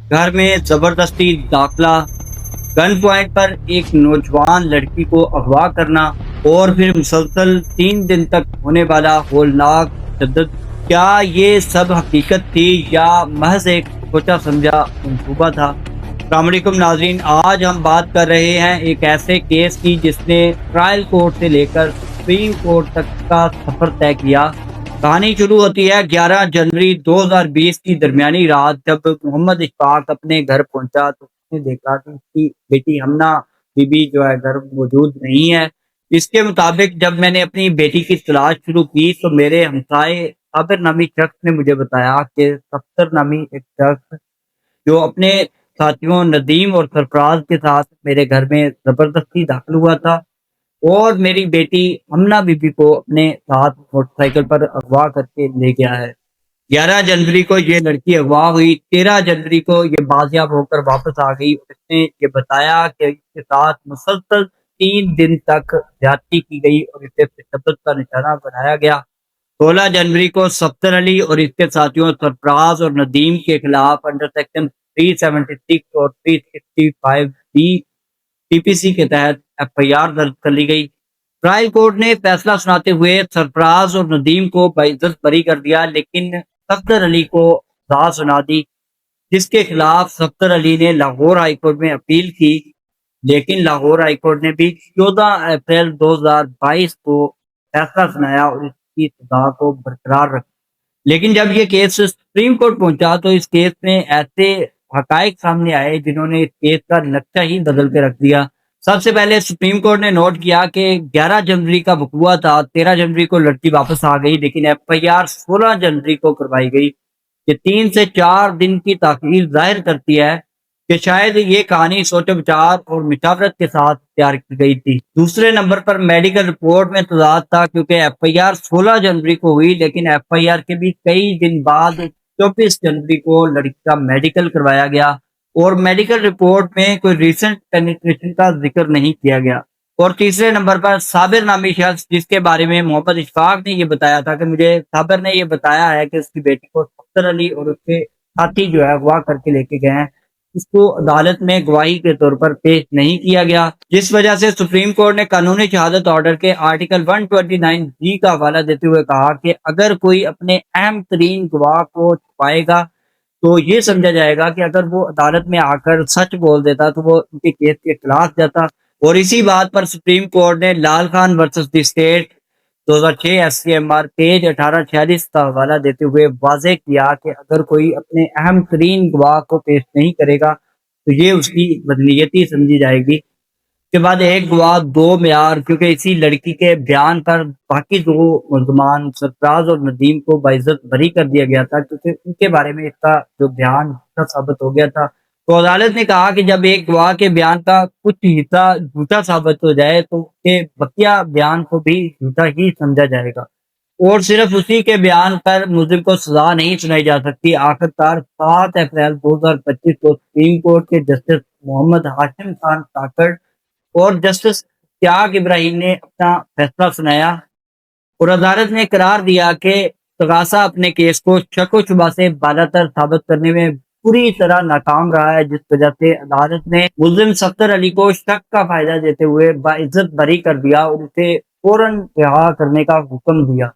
گھر میں زبردستی داخلہ، گن پوائنٹ پر ایک نوجوان لڑکی کو اغوا کرنا اور پھر مسلسل 3 دن تک ہونے والا ہولناک تشدد، کیا یہ سب حقیقت تھی یا محض ایک سوچا سمجھا منصوبہ تھا؟ السلام علیکم ناظرین، آج ہم بات کر رہے ہیں ایک ایسے کیس کی جس نے ٹرائل کورٹ سے لے کر سپریم کورٹ تک کا سفر طے کیا۔ کہانی شروع ہوتی ہے 11 جنوری 2020 کی درمیانی رات، جب محمد اشفاق اپنے گھر پہنچا تو اس نے دیکھا کہ اس کی بیٹی ہمنا بی بی جو ہے گھر موجود نہیں ہے۔ اس کے مطابق جب میں نے اپنی بیٹی کی تلاش شروع کی تو میرے ہمسائے صابر نامی شخص نے مجھے بتایا کہ صفدر نامی ایک شخص جو اپنے ساتھیوں ندیم اور سرفراز کے ساتھ میرے گھر میں زبردستی داخل ہوا تھا اور میری بیٹی امنہ بی بی کو اپنے ساتھ موٹر سائیکل پر اغوا کر کے لے گیا ہے۔ 11 جنوری کو یہ لڑکی اغوا ہوئی، 13 جنوری کو یہ بازیاب ہو کر واپس آ گئی اور اس نے یہ بتایا کہ اس کے ساتھ مسلسل 3 دن تک زیادتی کی گئی اور اسے تشدد کا نشانہ بنایا گیا۔ 16 جنوری کو صفدر علی اور اس کے ساتھیوں سرفراز اور ندیم کے خلاف انڈر سیکشن 376 اور 365 بی پی پی سی کے تحت ایف آئی آر درج کر لی گئی۔ ٹرائل کورٹ نے فیصلہ سناتے ہوئے سرفراز اور ندیم کو باعزت بری کر دیا، لیکن صفدر علی کو سزا سنا دی، جس کے خلاف صفدر علی نے لاہور ہائی کورٹ میں اپیل کی، لیکن لاہور ہائی کورٹ نے بھی 14 اپریل 2022 کو فیصلہ سنایا اور اس کی سزا کو برقرار رکھا۔ لیکن جب یہ کیس سپریم کورٹ پہنچا تو اس کیس میں ایسے حقائق سامنے آئے جنہوں نے اس کیس کا نقشہ ہی بدل کے رکھ دیا۔ سب سے پہلے سپریم کورٹ نے نوٹ کیا کہ 11 جنوری کا وقوع تھا، 13 جنوری کو لڑکی واپس آ گئی، لیکن ایف آئی آر 16 جنوری کو کروائی گئی۔ یہ 3 سے 4 دن کی تاخیر ظاہر کرتی ہے کہ شاید یہ کہانی سوچ بچار اور مشاورت کے ساتھ تیار کی گئی تھی۔ دوسرے نمبر پر میڈیکل رپورٹ میں تضاد تھا، کیونکہ ایف آئی آر 16 جنوری کو ہوئی، لیکن ایف آئی آر کے بھی کئی دن بعد 24 جنوری کو لڑکی کا میڈیکل کروایا گیا اور میڈیکل رپورٹ میں کوئی ریسنٹ پینیٹریشن کا ذکر نہیں کیا گیا۔ اور تیسرے نمبر پر صابر نامی شخص، جس کے بارے میں محمد اشفاق نے یہ بتایا تھا کہ مجھے صابر نے یہ بتایا ہے کہ اس کی بیٹی کو صفدر علی اور اس کے ساتھی جو ہے اغوا کر کے لے کے گئے ہیں، اس کو عدالت میں گواہی کے طور پر پیش نہیں کیا گیا، جس وجہ سے سپریم کورٹ نے قانونی شہادت آرڈر کے آرٹیکل 129 جی کا حوالہ دیتے ہوئے کہا کہ اگر کوئی اپنے اہم ترین گواہ کو چھپائے گا تو یہ سمجھا جائے گا کہ اگر وہ عدالت میں آ کر سچ بول دیتا تو وہ ان کے کیس کے خلاف جاتا۔ اور اسی بات پر سپریم کورٹ نے Lal Khan versus the state 2006 S C M R page 1846 کا حوالہ دیتے ہوئے واضح کیا کہ اگر کوئی اپنے اہم ترین گواہ کو پیش نہیں کرے گا تو یہ اس کی بدنیتی سمجھی جائے گی۔ اس کے بعد ایک گواہ دو معیار، کیونکہ اسی لڑکی کے بیان پر باقی دو ملزمان سرفراز اور ندیم کو باعزت بری کر دیا گیا تھا، کیونکہ ان کے بارے میں اس کا جو بیان ثابت ہو گیا تھا۔ تو عدالت نے کہا کہ جب ایک گواہ کے بیان کا کچھ حصہ جھوٹا ثابت ہو جائے تو اس کے بقیہ بیان کو بھی جھوٹا ہی سمجھا جائے گا اور صرف اسی کے بیان پر ملزم کو سزا نہیں سنائی جا سکتی۔ آخرکار 7 اپریل 2025 کو سپریم کورٹ کے جسٹس محمد ہاشم خان کاکڑ اور جسٹس اشتیاق ابراہیم نے اپنا فیصلہ سنایا اور عدالت نے قرار دیا کہ تقاضا اپنے کیس کو شک و شبہ سے بالاتر ثابت کرنے میں پوری طرح ناکام رہا ہے، جس وجہ سے عدالت نے ملزم صفدر علی کو شک کا فائدہ دیتے ہوئے باعزت بری کر دیا اور اسے فوراً رہا کرنے کا حکم دیا۔